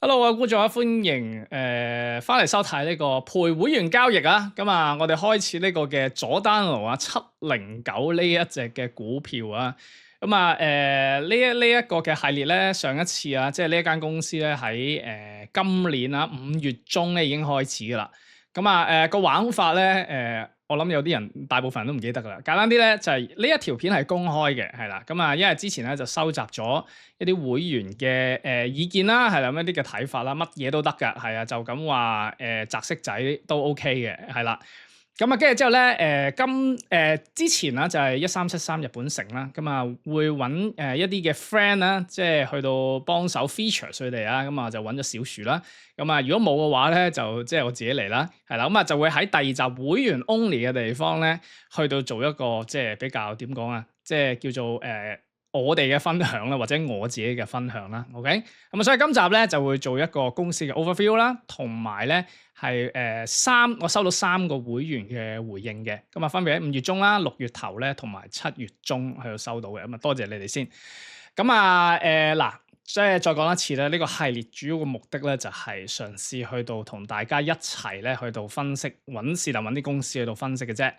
Hello 啊，觀眾啊，歡迎翻嚟收睇呢個陪會員交易啊。咁啊，我哋開始呢個嘅佐丹奴啊709呢一隻嘅股票啊。咁啊，呢一個嘅系列咧，上一次啊，即係呢一間公司咧喺今年啊5月中咧已經開始噶啦。咁啊，個玩法咧，我諗有啲人大部分人都唔記得噶啦。簡單啲咧，就係呢一條片係公開嘅，係啦。咁啊，因為之前咧就收集咗一啲會員嘅意見啦，係啦，咁一啲嘅睇法啦，乜嘢都得㗎，係啊，就咁話擲色仔都 OK 嘅，係啦。咁啊，跟住之後咧，之前啦就係1373日本城啦，咁啊會揾一啲嘅 friend 啦，即係去到幫手 feature 佢哋啊，咁啊就揾咗小樹啦。咁啊，如果冇嘅話咧，就即係我自己嚟啦，係啦，咁啊就會喺第二集會員 only 嘅地方咧，去到做一個即係比較點講啊，即係叫做我哋嘅分享啦，或者我自己嘅分享啦，OK？咁啊，所以今集咧就會做一個公司嘅 overview 啦，同埋咧係我收到3個會員嘅回應嘅，咁啊分別喺5月中啦、6月頭咧，同埋7月中去到收到嘅，咁啊多謝你哋先。咁啊嗱，即係再講一次咧，呢個系列主要嘅目的咧就係嘗試去到同大家一齊咧去到分析，試揾啲公司去到分析嘅啫。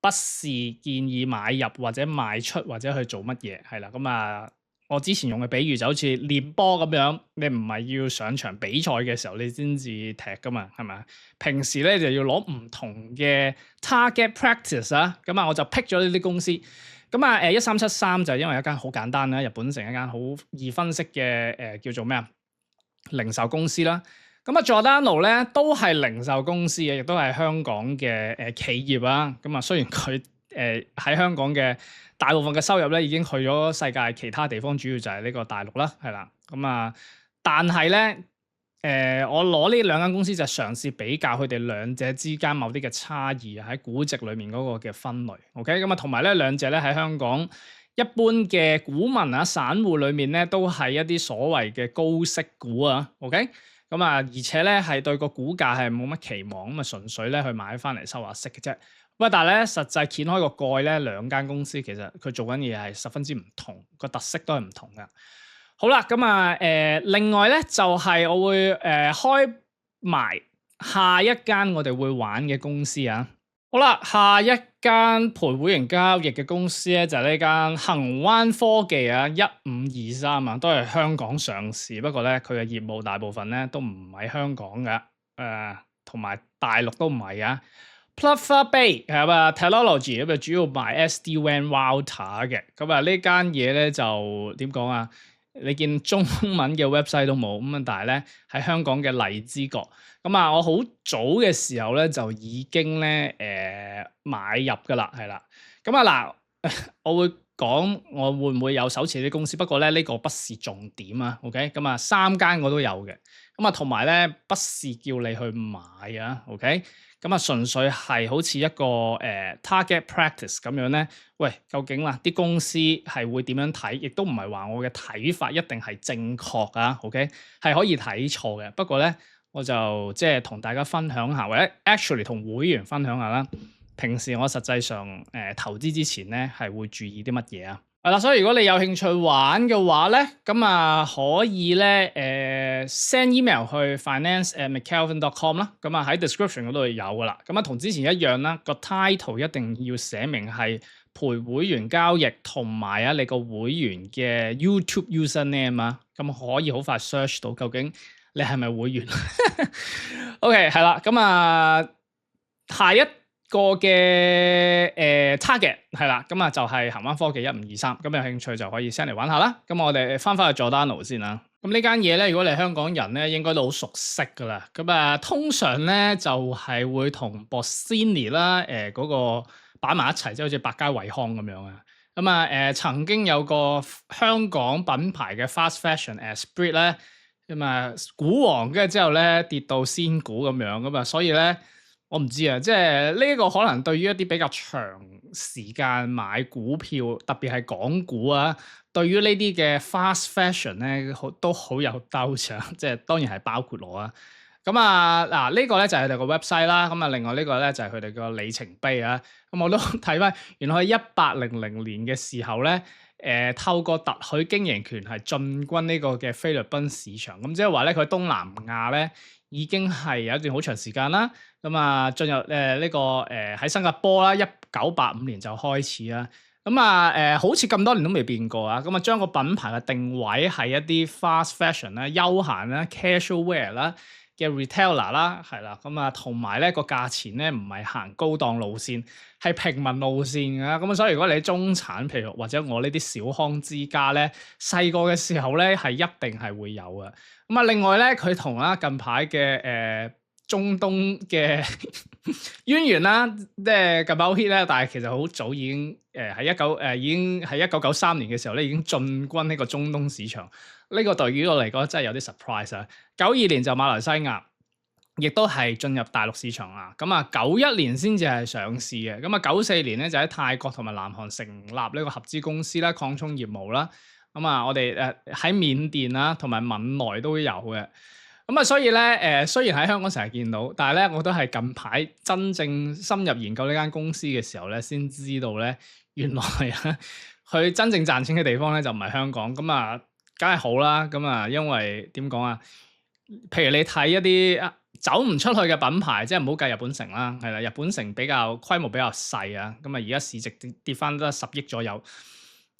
不是建議買入或者賣出或者去做乜嘢，係啦。咁啊，我之前用嘅比喻就好似練波咁樣，你唔係要上場比賽嘅時候你先至踢噶嘛，係咪？平時咧就要攞唔同嘅 target practice 啊。咁啊，我就 pick 咗呢啲公司。咁啊，1373就因為一間好簡單啦，日本城一間好易分析嘅叫做咩啊，零售公司啦。咁啊，佐丹奴咧都係零售公司嘅，亦都係香港嘅企業啊。咁啊，雖然佢喺香港嘅大部分嘅收入咧已經去咗世界其他地方，主要就係呢個大陸啦，係啦。咁啊，但係咧我攞呢兩間公司就嘗試比較佢哋兩者之間某啲嘅差異喺估值裏面嗰個嘅分類。OK，咁啊，同埋咧兩者咧喺香港一般嘅股民啊、散戶裏面咧都係一啲所謂嘅高息股啊。OK。咁啊，而且咧係對個股價係冇乜期望，咁啊純粹咧去買翻嚟收下息嘅啫。喂，但係咧實際掀開個蓋咧，兩間公司其實佢做緊嘢係十分之唔同，個特色都係唔同噶。好啦，咁啊另外咧就係我會開埋下一間我哋會玩嘅公司啊。好啦，下一間陪會員交易嘅公司咧就係呢間恒灣科技啊，1523啊，都係香港上市，不過咧佢嘅業務大部分咧都唔喺香港嘅，同埋大陸都唔係啊。Plover Bay 係啊 Technology 咁啊，主要賣 SD-WAN router 嘅，咁啊呢間嘢咧就點講啊？你見中文嘅 website 都冇咁啊，但係咧喺香港嘅荔枝角，咁啊我好早嘅時候咧就已經咧買入噶啦，係啦。咁啊嗱，我會講我會唔會有手持啲公司，不過咧呢個不是重點啊。OK，咁啊3間我都有嘅，咁啊同埋咧不是叫你去買啊。OK。咁啊，純粹係好似一個target practice 咁樣咧。喂，究竟啦啲公司係會點樣睇？亦都唔係話我嘅睇法一定係正確啊。OK，係可以睇錯嘅。不過咧，我就即係同大家分享下，或者 actually 同會員分享下啦。平時我實際上投資之前咧係會注意啲乜嘢啊？係啦，所以如果你有興趣玩嘅話咧，咁啊可以咧send email 去 finance@mckelvin.com 啦，咁啊喺 description 嗰度有噶啦，咁啊同之前一樣啦，個 title 一定要寫明係陪會員交易，同埋啊你個會員嘅 YouTube username 啊，咁可以好快 search 到究竟你係咪會員。OK， 係啦，咁啊下一個嘅target 係啦，咁啊就係恒灣科技1523，咁有興趣就可以 send 嚟玩下啦。咁我哋翻去佐丹奴先啦。咁呢間嘢咧，如果你係香港人咧，應該都好熟悉噶啦。咁啊，通常咧就係會同 Bossini 啦，嗰個擺埋一齊，即係好似百佳惠康咁樣啊。咁啊曾經有個香港品牌嘅 fast fashion Esprit 咧，咁啊股王，跟住之後咧跌到仙股咁樣，咁啊所以咧。我唔知啊，即係呢個可能對於一啲比較長時間買股票，特別係港股啊，對於呢啲嘅 fast fashion 咧，都好有兜場，即係當然係包括我啊。咁啊，嗱呢個咧就係佢哋個 website 啦。咁啊，另外呢個咧就係佢哋個里程碑啊。咁我都睇翻，原來喺1800年嘅時候咧，透過特許經營權係進軍呢個嘅菲律賓市場。咁即係話咧，佢喺東南亞咧已經係有一段好長時間啦。咁啊，進入呢個喺新加坡啦，1985年就開始啦。咁啊，好似咁多年都未變過啊！咁啊，將個品牌嘅定位係一啲 fast fashion 啦、休閒啦、casual wear 啦嘅 retailer 啦，係啦。咁啊，同埋咧個價錢咧唔係行高檔路線，係平民路線㗎。咁啊，所以如果你中產，譬如或者我呢啲小康之家咧，細個嘅時候咧係一定係會有嘅。咁啊，另外咧佢同近排嘅中東嘅淵源啦，即係近排好 hit 咧，但係其實好早已經已經喺1993年嘅時候咧已經進軍呢個中東市場。呢個對於我嚟講真係有啲 surprise 啊！92年就馬來西亞，亦都係進入大陸市場啦。咁啊91年先至係上市嘅。咁啊94年咧就喺泰國同埋南韓成立呢個合資公司啦，擴充業務啦。咁啊我哋喺緬甸啦同埋緬來都有嘅。咁啊，所以咧，雖然喺香港成日見到，但係咧，我都係近排真正深入研究呢間公司嘅時候咧，先知道咧，原來啊，佢真正賺錢嘅地方咧就唔係香港。咁啊，梗係好啦。咁啊，因為點講啊？譬如你睇一啲走唔出去嘅品牌，即係唔好計日本城啦，係啦，日本城比較規模比較細啊。咁啊，而家市值跌翻得10億左右。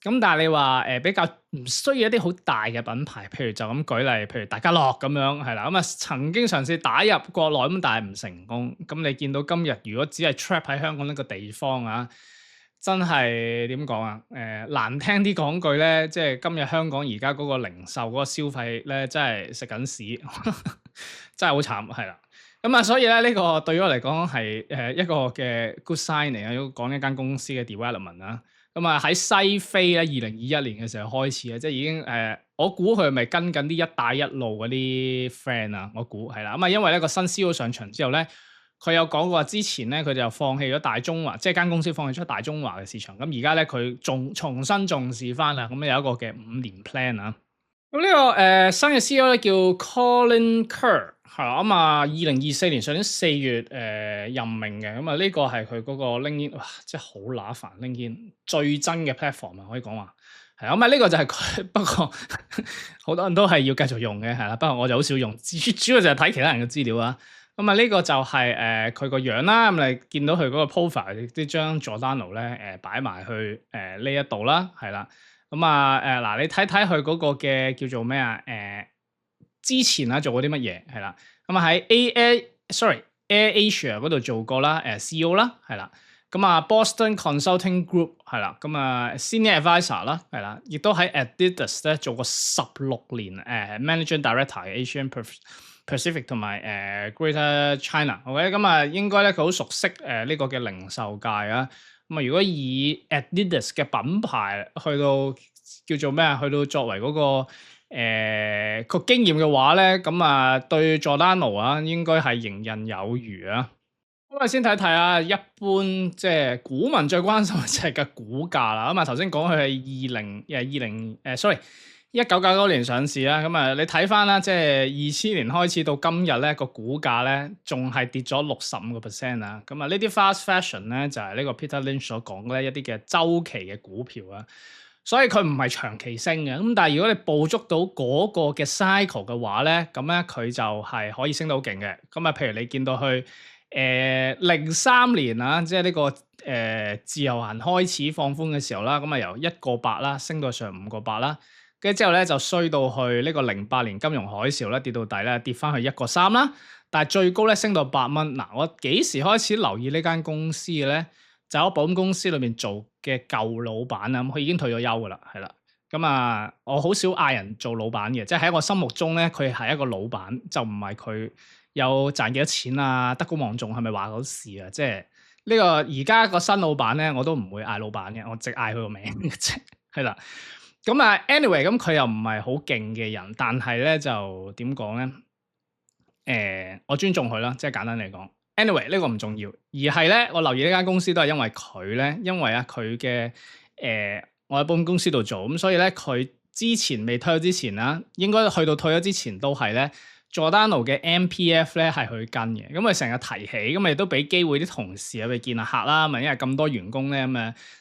咁但係你話比較唔需要一啲好大嘅品牌，譬如就咁舉例，譬如大家樂咁樣係啦。咁啊曾經嘗試打入國內咁，但係唔成功。咁你見到今日如果只係 trap 喺香港呢個地方啊，真係點講啊？難聽啲講句咧，即係今日香港而家嗰個零售嗰個消費咧，真係食緊屎，真係好慘係啦。咁啊，所以咧呢個對於我嚟講係一個嘅 good sign 嚟啊，要講一間公司嘅 development 啦。咁啊喺西非咧，2021年嘅時候開始啊，即係已經我估佢係咪跟緊啲一帶一路嗰啲 friend 啊？我估係啦。咁啊，因為咧個新 CEO 上場之後咧，佢有講過話之前咧佢就放棄咗大中華，即係間公司放棄咗大中華嘅市場。咁而家咧佢重新重視翻啦，咁有一個嘅5年 plan 啊。咁呢個新嘅 CEO 咧叫 Colin Kerr 係啦。咁啊2024年上年4月任命嘅。咁啊呢個係佢嗰個 LinkedIn， 哇，真係好乸煩 LinkedIn 最真嘅 platform 啊，可以講話係啊。咁啊呢個就係佢，不過好多人都係要繼續用嘅係啦。不過我就好少用，主要就係睇其他人嘅資料啊。咁啊呢個就係佢個樣啦。咁你見到佢嗰個 profile 即係將 Giordano 咧擺埋去呢一度啦，係啦。咁啊嗱，你睇睇佢嗰個嘅叫做咩啊？之前啊做過啲乜嘢係啦？咁啊喺 Air Asia 嗰度做過啦，CEO 啦係啦。咁啊 Boston Consulting Group 係啦。咁啊 Senior Advisor 啦係啦，亦都喺 Adidas 咧做過16年Managing Director 嘅 Asian Pacific 同埋Greater China。OK， 咁啊應該咧佢好熟悉呢個嘅零售界啊。咁啊，如果以 Adidas 嘅品牌去到叫做咩啊？去到作為嗰個個經驗嘅話咧，咁啊對 Giordano 啊應該係迎刃有餘啊。咁啊先睇睇啊，一般即係股民最關心嘅就係個股價啦。咁啊頭先講佢係1999年上市啦。咁啊你睇翻啦，即係2000年開始到今日咧個股價咧仲係跌咗65% 啊。咁啊呢啲 fast fashion 咧就係呢個 Peter Lynch 所講嘅一啲嘅週期嘅股票啊。所以佢唔係長期升嘅。咁但係如果你捕捉到嗰個嘅 cycle 嘅話咧，咁咧佢就係可以升到好勁嘅。咁啊譬如你見到去03年啊，即係呢個自由行開始放寬嘅時候啦，咁啊由1.8啦升到上5.8啦。跟住之後咧就衰到去呢個08年金融海嘯咧跌到底咧跌翻去1.3啦，但係最高咧升到8蚊。嗱，我幾時開始留意呢間公司嘅咧？就喺保險公司裏面做嘅舊老闆啊，咁佢已經退咗休噶啦，係啦。咁啊，我好少嗌人做老闆嘅，即係喺我心目中咧，佢係一個老闆，就唔係佢有賺幾多錢啊，德高望重係咪話嗰事啊？即係呢個而家個新老闆咧，我都唔會嗌老闆嘅，我直嗌佢個名嘅啫，係啦。咁啊，anyway，咁佢又唔係好勁嘅人，但係咧就點講咧？我尊重佢啦，即係簡單嚟講。anyway 呢個唔重要，而係咧我留意呢間公司都係因為佢咧，因為啊佢嘅我喺保險公司度做，咁所以咧佢之前未退休之前啦，應該去到退休之前都係咧 Giordano 嘅 MPF 咧係佢跟嘅，咁佢成日提起，咁亦都俾機會啲同事去見下客啦。因為咁多員工咧，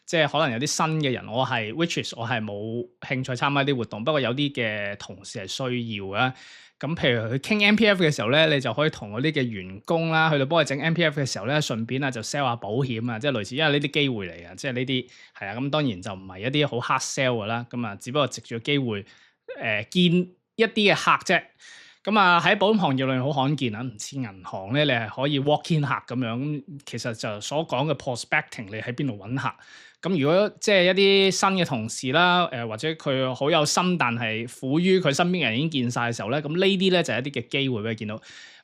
即係可能有啲新嘅人，which is 我係冇興趣參加啲活動，不過有啲嘅同事係需要啊。咁譬如佢傾 MPF 嘅時候咧，你就可以同嗰啲嘅員工啦，去到幫佢整 MPF 嘅時候咧，順便就 sell 下保險啊，即係類似，因為呢啲機會嚟嘅，即係呢啲係啊。咁當然就唔係一啲好 hard sell 㗎啦，咁只不過藉住個機會見一啲嘅客啫。咁喺保險行業裏面好罕見啊，唔似銀行咧，你係可以 walk in 客咁樣。咁其實就所講嘅 prospecting，你喺邊度揾客？咁如果即係一啲新嘅同事啦，或者佢好有心，但係苦於佢身邊嘅人已經見晒嘅時候咧，咁呢啲咧就係一啲嘅機會俾佢見到。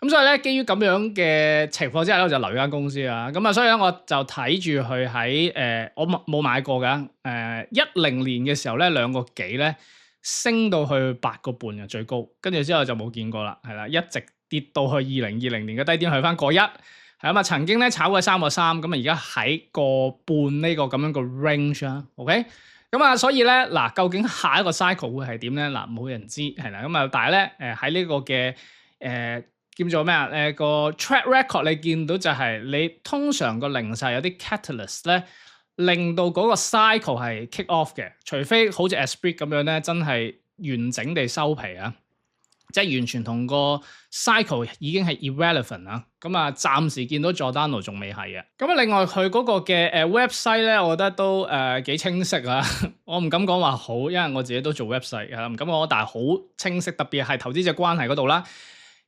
咁所以咧，基於咁樣嘅情況之下咧，我就留咗間公司啦。咁所以咧我就睇住佢喺我冇買過㗎。10年嘅時候咧2個幾咧。升到去8個半嘅最高，跟住之後就冇見過啦，係啦，一直跌到去2020年嘅低點，去翻個1，係啊，曾經咧炒過3個3，咁而家喺個半呢個咁樣個 range 啦，OK，所以咧嗱，究竟下一個 cycle 會係點咧？嗱，冇人知，係啦，但係咧喺呢個嘅叫做咩啊？個 track record 你見到就係你通常個零售有啲 catalyst 咧。令到嗰個 cycle 係 kick off 嘅，除非好似 Esprit 咁樣咧，真係完整地收皮啊！即係完全同個 cycle 已經係 irrelevant 啊！暫時見到 Giordano 仲未係嘅。另外佢嗰個嘅website 咧，我覺得都幾清晰啊！我唔敢講話好，因為我自己都做 website 嘅，唔敢講，但係好清晰，特別係投資者關係嗰度啦。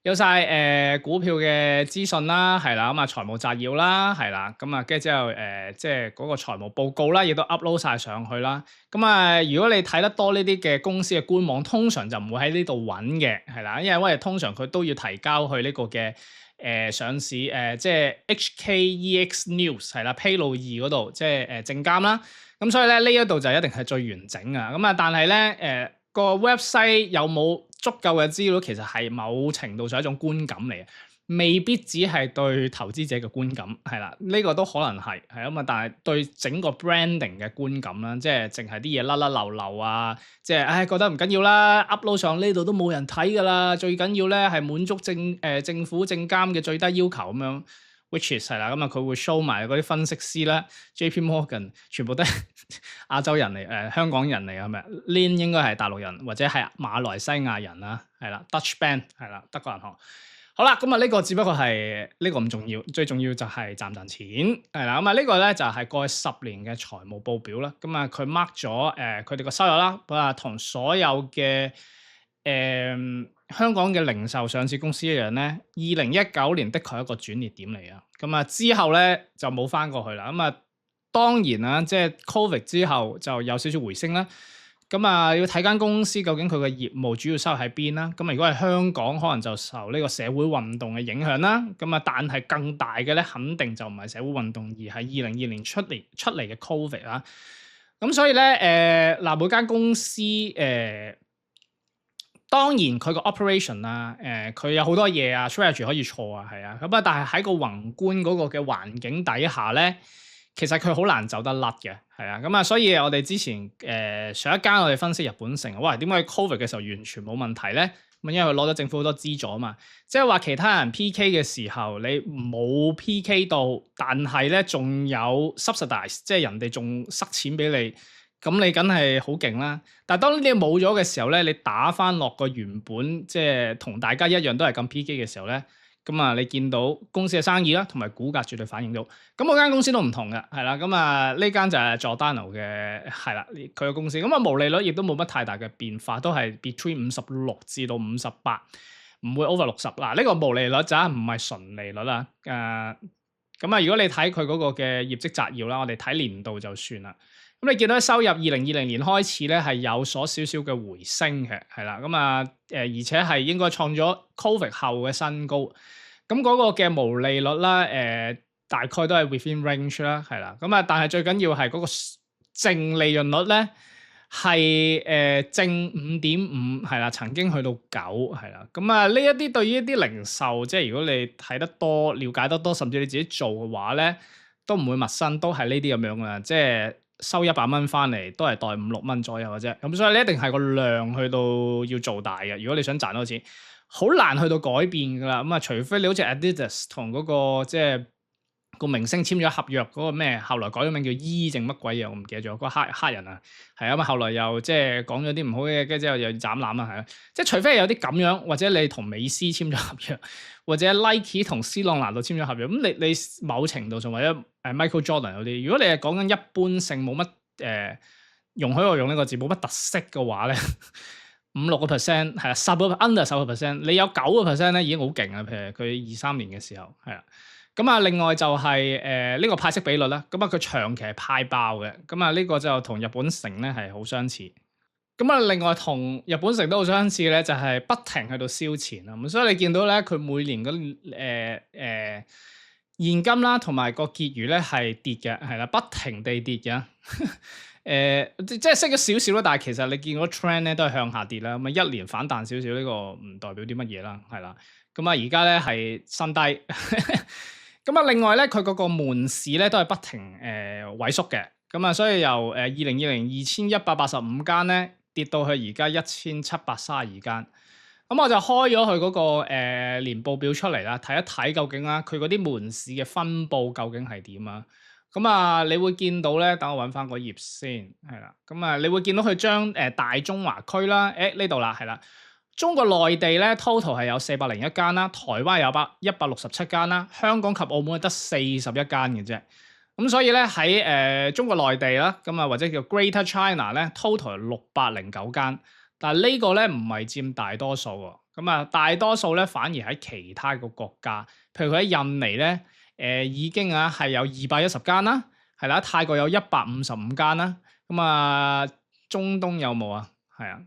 有晒股票嘅資訊啦，係啦，財務摘要啦，係啦，跟住之後即係嗰個財務報告啦，亦都 upload 晒上去啦。如果你睇得多呢啲嘅公司嘅官網，通常就唔會喺呢度揾嘅，係啦，因為通常佢都要提交去呢個嘅上市即係 HKEX News 係啦，披露2嗰度，即係證監啦。咁所以咧呢一度就一定係最完整啊。但係咧個 website 有冇足夠嘅資料，其實係某程度上一種觀感嚟嘅，未必只係對投資者嘅觀感，係啦，呢個都可能係但係對整個 branding 嘅觀感啦，即係淨係啲嘢甩甩漏漏啊，即係覺得唔緊要啦 ，upload 上呢度都冇人睇㗎啦，最緊要咧係滿足政府證監嘅最低要求咁樣。which is 係啦，佢會 show 埋嗰啲分析師啦 ，JP Morgan 全部都係亞洲人嚟，香港人嚟係咪 ？Lin 應該係大陸人或者係馬來西亞人啦，係啦 ，Dutch Bank 係啦，德國銀行。好啦，呢個只不過係呢個唔重要，最重要就係賺唔賺錢係啦。呢個咧就係過去10年嘅財務報表啦。佢 mark 咗佢哋個收入啦，同所有嘅香港嘅零售上市公司一樣咧，2019年的確係一個轉捩點嚟啊！之後咧就冇翻過去啦。當然啦，即係 Covid 之後就有少少回升啦。要睇間公司究竟佢嘅業務主要收入喺邊啦。如果係香港，可能就受呢個社會運動嘅影響啦。但係更大嘅咧，肯定就唔係社會運動，而係2020年出嚟嘅 Covid 啦。所以咧每間公司當然佢個 operation 啊，佢有好多嘢啊 strategy 可以錯啊，係啊，但係喺個宏觀嗰個嘅環境底下咧，其實佢好難走得甩嘅，係啊，所以我哋之前上一間我哋分析日本城，哇，點解 Covid 嘅時候完全冇問題咧？因為佢攞咗政府好多資助啊嘛，即係話其他人 PK 嘅時候你冇 PK 到，但係咧仲有 subsidize， 即係人哋仲塞錢俾你。咁你梗係好勁啦，但係當呢啲冇咗嘅時候咧，你打翻落個原本即係同大家一樣都係咁 PK 嘅時候咧，你見到公司嘅生意啦，同埋股價絕對反映到。嗰間公司都唔同嘅，係啦，呢間就係 Giordano 嘅，係啦，佢嘅公司。毛利率亦都冇乜太大嘅變化，都係 between 56至到58，唔會 over 60。嗱，呢個毛利率就唔係純利率啦。如果你睇佢嗰個嘅業績摘要啦，我哋睇年度就算啦。你見到收入2020年開始咧係有所少少嘅回升嘅，係啦，而且係應該創咗 Covid 後嘅新高。嗰個嘅毛利率啦，大概都係 within range 啦，係啦。但係最緊要係嗰個淨利潤率咧係正 5.5， 係啦，曾經去到9，係啦。呢一啲對於一啲零售，即係如果你睇得多、了解得多，甚至你自己做嘅話咧，都唔會陌生，都係呢啲咁樣嘅，即係。收100蚊翻嚟都係袋5-6蚊左右嘅啫。咁所以你一定係個量去到要做大嘅。如果你想賺多錢，好難去到改變噶啦。咁啊，除非你好似 Adidas 同嗰個即係個明星簽咗合約嗰個咩，後來改咗名叫伊定乜鬼嘢，我唔記得咗。嗰個黑人啊，係啊嘛，後來又即係講咗啲唔好嘅，跟住之後又斬纜啊，係啊。即係除非係有啲咁樣，或者你同美斯簽咗合約，或者 Nike 同 C 朗拿度簽咗合約，咁你某程度上或者Michael Jordan 嗰啲，如果你係講緊一般性冇乜容許我用呢個字冇乜特色嘅話咧，5-6%係啊，under 10%，你有9%咧已經好勁啦。譬如佢23年嘅時候係啊。咁啊，另外就係呢個派息比率啦。咁啊，佢長期係派爆嘅。咁啊，呢個就同日本城咧係好相似。咁啊，另外同日本城都好相似咧，就係不停喺度燒錢啊。咁所以你見到咧，佢每年嗰現金啦，同埋個結餘咧係跌嘅，係啦，不停地跌嘅。即係升咗少少啦，但係其實你見嗰個 trend 咧都係向下跌啦。咁啊，一年反彈少少呢個唔代表啲乜嘢啦，係啦。咁啊，而家咧係新低。咁啊，另外咧，佢嗰個門市咧都係不停萎縮嘅。咁啊，所以由2020 2185間咧跌到去而家1732間。咁我就開咗佢嗰個年報表出嚟啦，睇一睇究竟啦，佢嗰啲門市嘅分佈究竟係點啊？咁啊，你會見到咧，等我揾翻個頁先，係啦。咁啊，你會見到佢將大中華區啦，呢度啦，係啦。中國內地咧 total 係有401間啦，台灣有167間啦，香港及澳門係得41間嘅啫。咁所以咧喺中國內地啦，咁啊或者叫 Greater China 咧 total 係609間，但係呢個咧唔係佔大多數喎。咁啊大多數咧反而喺其他個國家，譬如佢喺印尼咧已經係有210間啦，係啦，泰國有155間啦。咁啊中東有冇啊？係啊。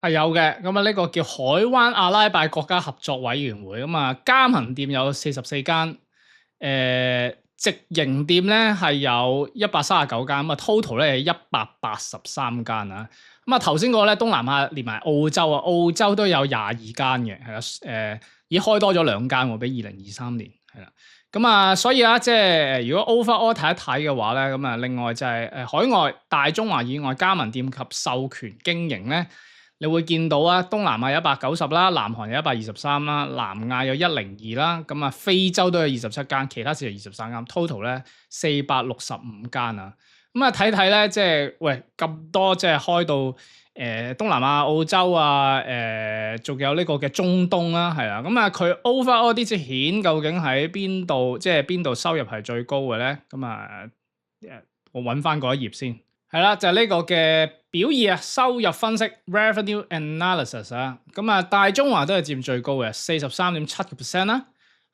係有嘅，咁啊呢個叫海灣阿拉伯國家合作委員會，咁啊加盟店有44間，直營店咧係有139間，咁啊 total 咧係183間啊。咁啊頭先嗰個咧東南亞連埋澳洲啊，澳洲都有22間嘅，係啦，已經開多咗2間喎，比2023年係啦。咁啊，所以即係如果 overall 睇一睇嘅話咧，咁啊另外就係海外大中華以外加盟店及授權經營咧。你會見到東南亞有190啦，南韓有123啦，南亞有102啦，咁啊非洲都有27間，其他市場23間 total 咧465間啊。咁啊睇睇咧，即係喂咁多，即係開到東南亞、澳洲啊，仲有呢個嘅中東啦，係啦。咁啊佢 overall 啲錢究竟喺邊度？即係邊度收入係最高嘅咧？咁啊我揾翻嗰一頁先。係啦，就係呢個嘅表二收入分析 revenue analysis 啊，咁啊大中華都係佔最高嘅43.7% 啦，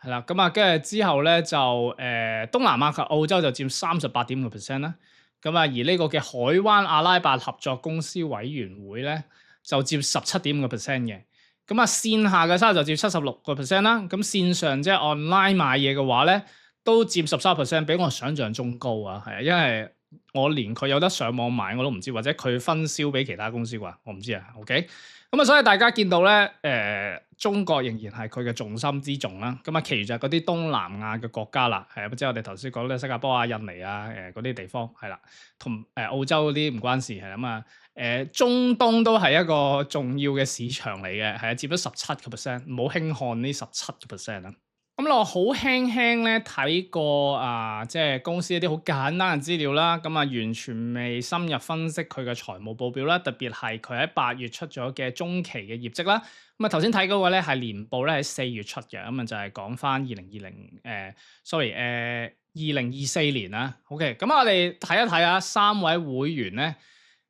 係啦，咁啊跟住之後咧就東南亞及澳洲就佔38.5% 啦，咁啊而呢個嘅海灣阿拉伯合作公司委員會咧就佔17.5% 嘅，咁啊線下嘅收入就佔76% 啦，咁線上即係 online 買嘢嘅話咧都佔13%，比我想象中高啊，係啊，因為我連佢有得上網買我都唔知，或者佢分銷俾其他公司啩，我唔知啊。OK，咁啊，所以大家見到咧，中國仍然係佢嘅重心之重啦。咁啊，其餘就係嗰啲東南亞嘅國家啦，係啊，即係我哋頭先講咧，新加坡啊、印尼啊，嗰啲地方係啦，同澳洲嗰啲唔關事係咁啊。中東都係一個重要嘅市場嚟嘅，係啊，佔咗17%，唔好輕看呢17%啊。咁我好輕輕咧睇過即係公司一啲好簡單嘅資料啦，咁啊完全未深入分析佢嘅財務報表啦，特別係佢喺8月出咗嘅中期嘅業績啦。咁啊頭先睇嗰個咧係年報咧喺4月出嘅，咁啊就係講翻2024年啦。OK，咁我哋睇一睇3位會員咧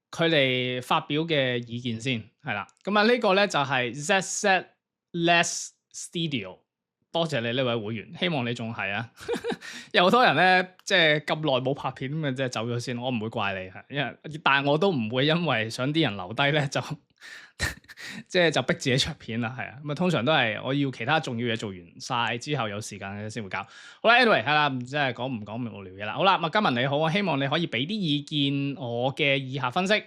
佢哋發表嘅意見先，係啦。咁啊呢個咧就係 ZZ Less Studio。多謝你呢位會員，希望你仲係啊！有好多人咧，即係咁耐冇拍片咁啊，即係走咗先。我唔會怪你，因為但係我都唔會因為想啲人留低咧，就即係就逼自己出片啦，係啊。咁啊，通常都係我要其他重要嘢做完晒之後有時間先會搞。好啦 ，anyway 係啦，即係講唔講無聊嘢啦。好啦，麥嘉文你好，我希望你可以俾啲意見我嘅以下分析。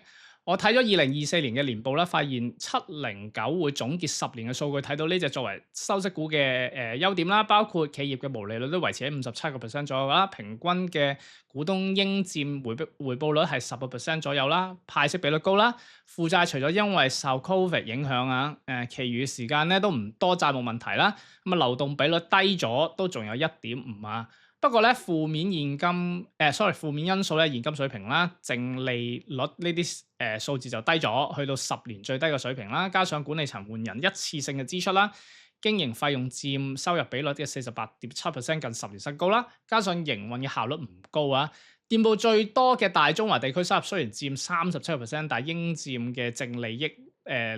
我睇咗2024年嘅年報啦，發現709會總結10年嘅數據，睇到呢隻作為收息股嘅優點啦，包括企業嘅毛利率都維持喺57%左右啦，平均嘅股東應佔回報率係10%左右啦，派息比率高啦，負債除咗因為受 Covid 影響啊，其餘時間咧都唔多債務問題啦，咁啊流動比率低咗，都仲有1.5啊。不過咧，負面負面因素咧，現金水平啦，淨利率呢啲數字就低咗，去到10年最低嘅水平啦。加上管理層換人一次性嘅支出啦，經營費用佔收入比率嘅48.7%，近10年新高啦。加上營運嘅效率唔高啊。店鋪最多嘅大中華地區收入雖然佔37%，但係應佔嘅淨利益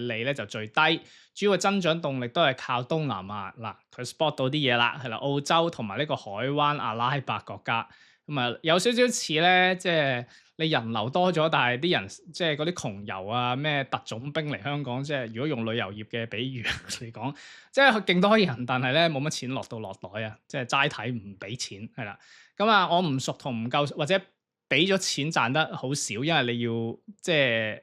利咧就最低。主要嘅增長動力都係靠東南亞嗱，佢 spot 到啲嘢啦，係啦，澳洲同埋呢個海灣阿拉伯國家，咁啊有少少似咧，即係你人流多咗，但係啲人即係嗰啲窮遊啊，咩特種兵嚟香港，即係如果用旅遊業嘅比喻嚟講，即係勁多人，但係咧冇乜錢落到落袋啊，即係齋睇唔俾錢係啦。咁啊，我唔熟同唔夠，或者俾咗錢賺得好少，因為你要即係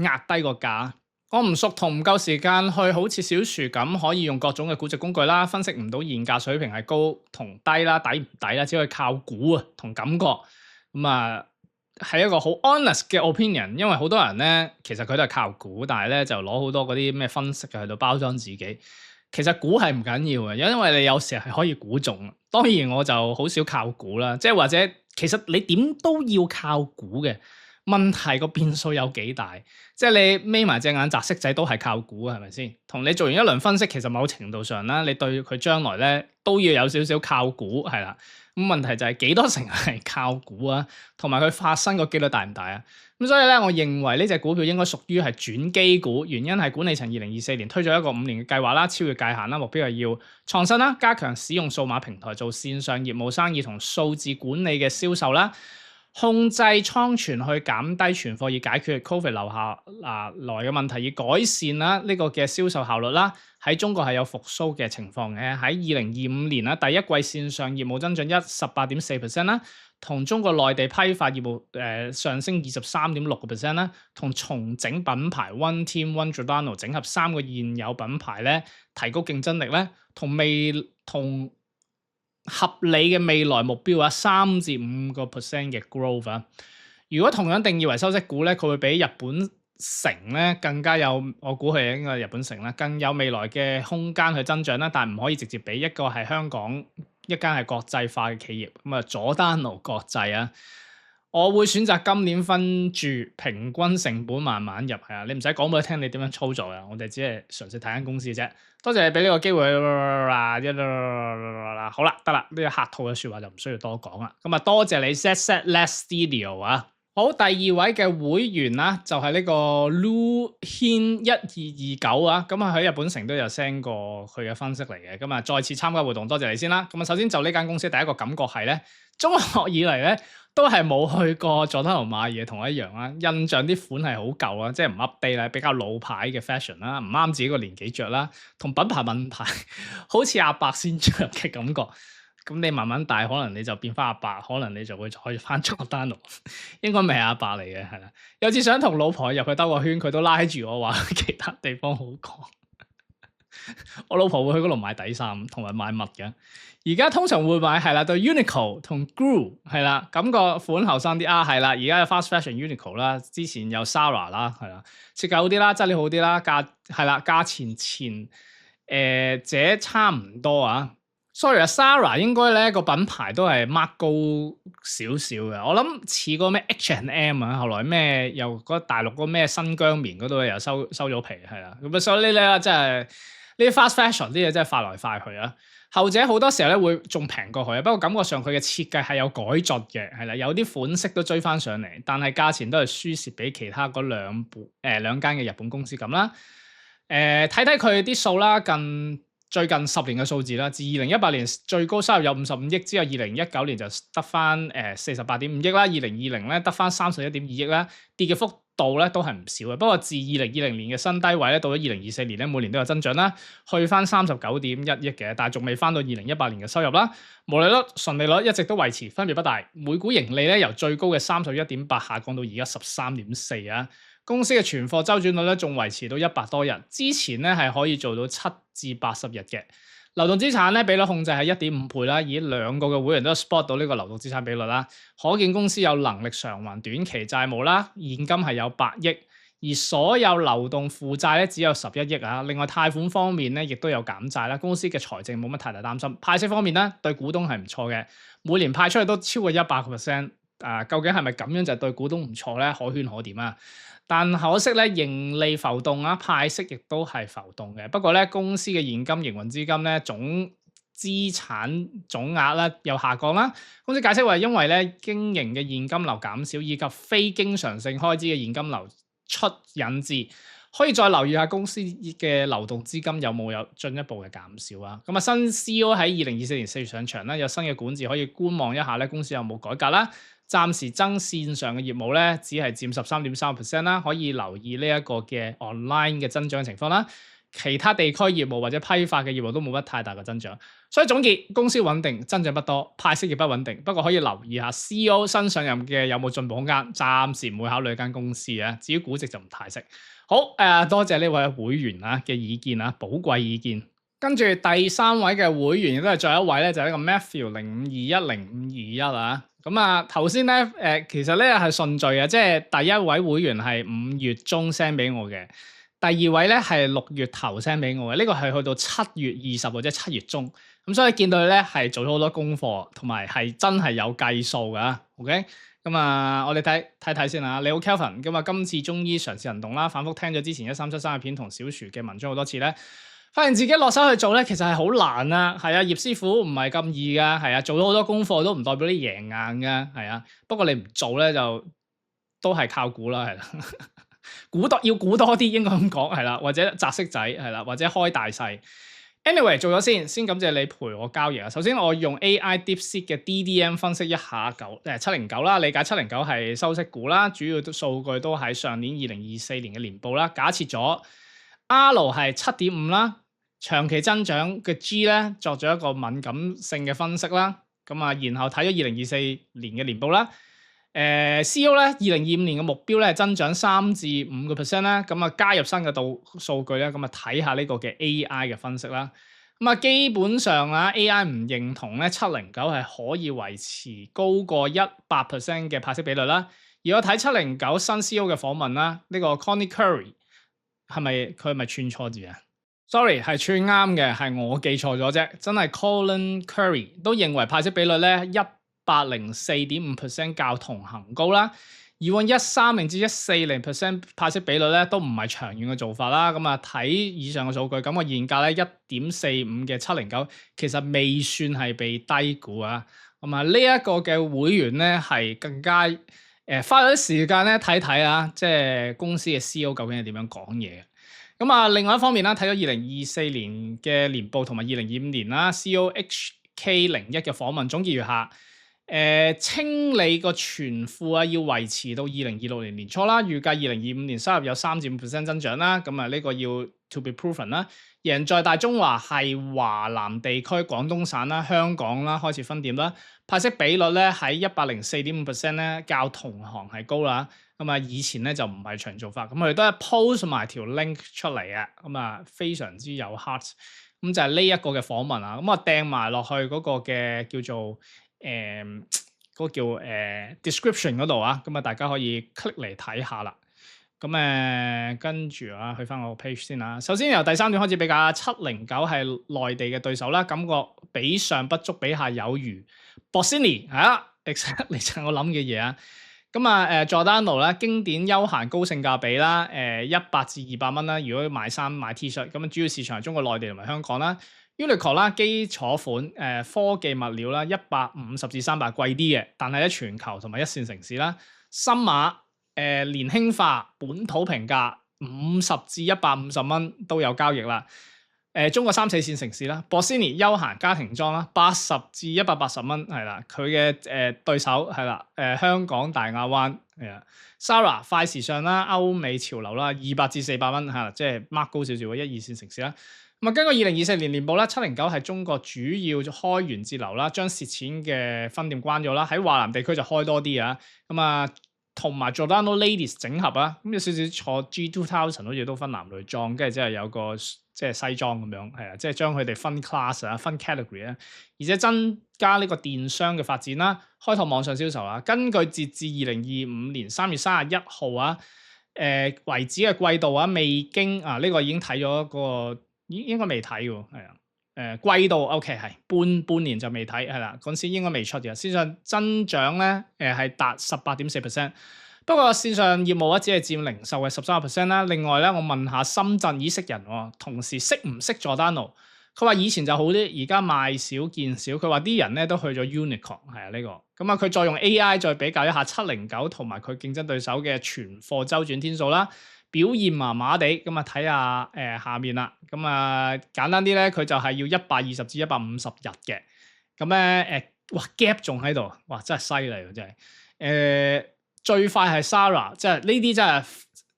壓低個價。我唔熟同唔夠時間去好似小樹咁，可以用各種嘅估值工具啦，分析唔到現價水平係高同低啦，抵唔抵啦，只可以靠估啊同感覺。咁啊係一個好 honest 嘅 opinion，因為好多人咧其實佢都係靠估，但係咧就攞好多嗰啲咩分析去到包裝自己。其實估係唔緊要嘅，因為你有時係可以估中。當然我就好少靠估啦，即係或者其實你點都要靠估嘅。問題個變數有幾大？即係你眯埋隻眼擲骰仔都係靠估啊，係咪先？同你做完一輪分析，其實某程度上啦，你對佢將來咧都要有少少靠估，係啦。咁問題就係幾多成係靠估啊？同埋佢發生個機率大唔大啊？咁所以咧，我認為呢隻股票應該屬於係轉機股，原因係管理層2024年推咗一個5年嘅計劃啦，超越界限啦，目標係要創新啦，加強使用數碼平台做線上業務生意同數字管理嘅銷售啦。控制倉存去減低存貨，以解決 Covid 留下來嘅問題，以改善啦呢個嘅銷售效率啦。喺中國係有復甦嘅情況嘅。喺2025年啦，第一季線上業務增長18.4%啦，同中國內地批發業務上升23.6%啦，同重整品牌 One Team One Giordano 整合3個現有品牌咧，提高競爭力咧，同合理嘅未來目標啊，3至5% 嘅 growth 啊。如果同樣定義為收息股咧，佢會比日本城咧更加有，我估係應該日本城啦，更有未來嘅空間去增長啦。但唔可以直接比，一個係香港，一間係國際化嘅企業，咁啊佐丹奴國際啊。我會選擇今年分住平均成本慢慢入，係啊，你唔使講俾我聽你點樣操作啊，我哋只係純粹睇間公司啫。多謝你俾呢個機會，好啦，得啦，呢個客套嘅説話就唔需要多講啦。咁啊，多謝你 set less studio 啊。好，第二位嘅會員啦，就係呢個 Lu Hin 1229啊。咁啊喺日本城都有 send 過佢嘅分析嚟嘅。咁啊再次參加活動，多謝你先啦。咁啊首先就呢間公司第一個感覺係咧，中學以嚟咧，都係冇去過佐丹奴買嘢，同我一樣啦。印象啲款係好舊啊，即係唔 update 啦，比較老牌嘅 fashion 啦，唔啱自己個年紀着啦，同品牌問題好似阿伯先着嘅感覺。咁你慢慢大，可能你就變翻阿伯，可能你就會再翻佐丹奴，應該未係阿伯嚟嘅，係啦。有次想同老婆入去兜個圈，佢都拉住我話其他地方好講。我老婆會去嗰度買底衫同埋買襪嘅。而家通常會買係啦，對 Uniqlo 同 GRU 係啦，感覺款後生啲啊，係啦。而家有 fast fashion Uniqlo 啦，之前有 Zara 啦，係啦，設計好啲啦，質料好啲啦，價錢前者差唔多啊。Sorry 啊 ，Zara 應該咧個品牌都係 mark 高少少嘅，我諗似個咩 H&M 啊，後來咩又嗰大陸嗰咩新疆棉嗰度又收咗皮，係啦。咁所以呢啲真係呢啲 fast fashion 啲嘢真係快來快去啊。後者好多時候咧會仲平過佢，不過感覺上佢嘅設計係有改進嘅，係啦，有啲款式都追翻上嚟，但係價錢都係輸蝕俾其他嗰兩間嘅日本公司咁啦。睇睇佢啲數啦，最近10年嘅數字啦，自2018年最高收入有55億，之後2019年就得翻48.5億啦，2020咧得翻31.2億啦，跌嘅幅度咧都係唔少嘅。不過自2020年嘅新低位咧，到咗2024年咧，每年都有增長啦，去翻39.1億嘅，但係仲未翻到2018年嘅收入啦。毛利率、純利率一直都維持分別不大，每股盈利咧由最高嘅31.8下降到而家13.4啊。公司嘅存貨周轉率咧仲維持到100多日，之前咧係可以做到7至80日嘅。流動資產咧比率控制係1.5倍啦，以2個嘅會員都 spot 到呢個流動資產比率啦，可見公司有能力償還短期債務啦，現金係有8億，而所有流動負債咧只有11億啊。另外貸款方面咧亦都有減債啦，公司嘅財政冇乜太大擔心。派息方面咧對股東係唔錯嘅，每年派出去都超過100%。究竟係咪咁樣就對股東唔錯咧？可圈可點啊！但可惜咧，盈利浮動啊，派息亦都係浮動嘅。不過咧，公司嘅現金營運資金咧總資產總額咧又下降啦。公司解釋話，因為咧經營嘅現金流減少，以及非經常性開支嘅現金流出引致，可以再留意下公司嘅流動資金有冇進一步嘅減少啊。咁啊，新 CEO 喺2024年4月上場啦，有新嘅管治可以觀望一下咧，公司有冇改革啦。暫時增線上嘅業務咧，只係佔13.3% 啦，可以留意呢一個嘅 online 嘅增長情況啦。其他地區業務或者批發嘅業務都冇乜太大嘅增長，所以總結公司穩定，增長不多，派息亦不穩定。不過可以留意下 CEO 新上任嘅有冇進步空間，暫時唔會考慮間公司啊。至於估值就唔太識。好多謝呢位會員嘅意見啊，寶貴意見。跟住第3位嘅會員亦都係最後一位咧，就係呢個 Matthew05210521啊。咁啊頭先咧其實咧係順序嘅，即係第一位會員係5月中 send 俾我嘅，第二位咧係6月頭 send 俾我嘅，呢個係去到7月20或者7月中。咁所以見到佢咧係做咗好多功課，同埋係真係有計數噶。OK， 咁啊我哋睇先啊。你好 Kelvin，咁啊今次中醫嘗試行動啦，反覆聽咗之前1373嘅片同小薯嘅文章好多次咧。發現自己落手去做咧，其實係好難啊！係啊，葉師傅唔係咁易噶，係啊，做咗好多功課都唔代表你贏硬噶，係啊。不過你唔做咧，就都係靠估啦，係啦。要估多啲，應該咁講係啦，或者擲色仔係啦，或者開大細。Anyway， 做咗先感謝你陪我交易啊！首先我用 AI DeepSeek 嘅 DDM 分析一下709啦，理解709係收息股啦，主要數據都喺上年2024年嘅年報啦，假設咗 R 係7.5啦。長期增長嘅 G 咧作咗一個敏感性嘅分析啦，咁啊，然後睇咗2024年嘅年報啦，CEO 咧2025年嘅目標咧係增長3至5%啦，咁啊加入新嘅數據咧，咁啊睇下呢個嘅 AI 嘅分析啦，咁啊基本上啊 AI 唔認同咧709係可以維持高過100%嘅派息比率啦，而我睇709新 CEO 嘅訪問啦，呢個 Connie Curry 佢係咪串錯字啊？Sorry， 係串啱嘅，係我記錯咗啫。真係 Colin Curry 都認為派息比率咧104.5% 較同行高啦。以往130至140% 派息比率咧都唔係長遠嘅做法啦。咁啊睇以上嘅數據，咁個現價咧1.45嘅709其實未算係被低估啊。咁啊呢一個嘅會員咧係更加花咗啲時間咧睇睇啊，即係公司嘅 CEO 究竟係點樣講嘢。咁啊，另外一方面啦，睇咗2024年嘅年報同埋2025年啦 CEO HK01 嘅訪問總結如下，清理個存庫啊，要維持到2026年年初啦，預計2025年收入有3至5% 增長啦，咁啊呢個要 to be proven 啦。贏在大中華係華南地區廣東省啦、香港啦開始分店啦，派息比率咧喺104.5% 咧，較同行係高啦。咁啊，以前咧就唔係長做法，咁佢哋都係 post 埋條 link 出嚟啊，咁啊非常之有 heart，咁就係呢一個嘅訪問啊，咁啊掟埋落去嗰個嘅叫做嗰個叫description 嗰度啊，咁啊大家可以 click 嚟睇下啦。咁跟住啊，去翻我個 page 先啦。首先由第3段開始比較，709係內地嘅對手啦，感覺比上不足，比下有餘。Bossini 係啊 exactly 就係我諗嘅嘢啊。咁啊Giordano 啦，經典休閒高性價比啦，100至200蚊啦。如果買衫買 T 恤，咁主要市場係中國內地同埋香港啦。Uniqlo 啦，基礎款科技物料啦，150至300貴啲嘅，但係喺全球同埋一線城市啦。森馬年輕化本土平價50至150蚊都有交易啦。中國3、4線城市啦 ，Bossini 休閒家庭裝啦，80至180蚊係啦，佢嘅對手係啦，香港大亞灣係啊 ，Zara 快時尚啦，歐美潮流啦，200至400蚊係啦，即係 mark 高少少嘅1、2線城市啦。咁啊，根據2024年年報啦，709係中國主要開源節流啦，將蝕錢嘅分店關咗啦，喺華南地區就開多啲啊。咁啊，同埋 Giordano Ladies 整合啊，咁有少少坐 G2000 好似都分男女裝，跟住之後有個即係西裝咁樣，係啊，即係將佢哋分 class 啊、分 category 啊，而且增加呢個電商嘅發展啦，開拓網上銷售啊。根據截至2025年3月31號啊，為止嘅季度啊，未經啊呢個已經睇咗個，應該未睇喎，係啊。季度 OK 係半年就未睇係啦，嗰時應該未出嘅。線上增長咧係達18.4%，不過線上業務只係佔零售嘅13% 啦。另外咧，我問下深圳以識人喎，同事識唔識 Giordano？佢話以前就好啲，而家賣少見少。佢話啲人咧都去咗 Uniqlo 係啊呢個。咁啊佢再用 AI 再比較一下709同埋佢競爭對手嘅存貨週轉天數啦。表現麻麻地，咁啊睇下下面啦，咁啊簡單啲咧，佢就係要120至150日嘅，咁咧哇 gap 仲喺度，哇真係犀利喎真係，最快係 Zara， 即係呢啲真係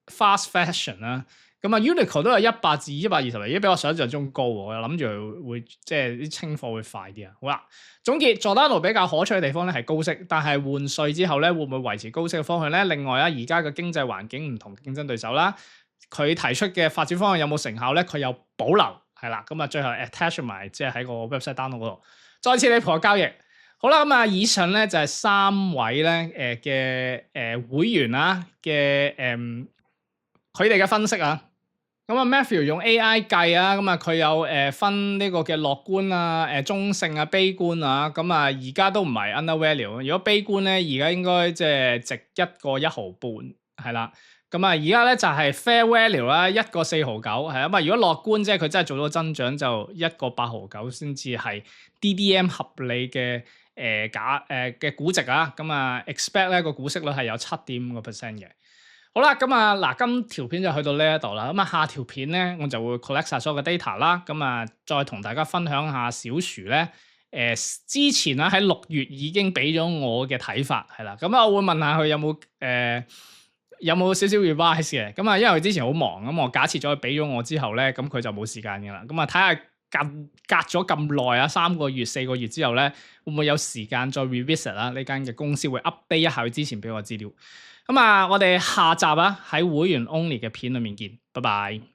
fast fashion 啦。咁啊 Uniqlo 都有100至120日，而家比我想象中高喎，我諗住會即係啲清貨會快啲啊。好啦，總結 Giordano 比較可取嘅地方咧係高息，但係換稅之後咧會唔會維持高息嘅方向咧？另外啊，而家嘅經濟環境唔同競爭對手啦，佢提出嘅發展方向有冇成效咧？佢有保留係啦。咁啊最後 attach 埋即係喺個 website download 嗰度，再次你盤交易。好啦，咁啊以上咧就係3位咧嘅會員啊嘅佢哋嘅分析啊。咁啊 Matthew 用 AI 計啊，咁啊佢有分呢個嘅樂觀啊、中性啊、悲觀啊，咁啊而家都唔係 undervalue。如果悲觀咧，而家應該即係值1.1毫半，係啦。咁啊而家咧就係 fair value 啦，1.4毫9，係啊嘛。如果樂觀即係佢真係做到增長，就1.8毫9先至係 DDM 合理嘅嘅估值啊。咁啊 expect 咧個股息率係有7.5% 嘅。好啦，咁啊嗱，今條片就去到呢一度啦。咁啊，下條片咧，我就會 collect 晒所有嘅 data 啦。咁啊，再同大家分享下小薯咧，之前啊喺6月已經俾咗我嘅睇法，係啦。咁啊，我會問下佢有冇少少 revise 嘅。咁啊，因為佢之前好忙，咁我假設咗佢俾咗我之後咧，咁佢就冇時間嘅啦。咁啊，睇下隔咗咁耐啊，3個月、4個月之後咧，會唔會有時間再 revisit 啦？呢間嘅公司會 update 一下佢之前俾我資料。咁啊，我哋下集啊喺會員 only 嘅片裏面見，拜拜。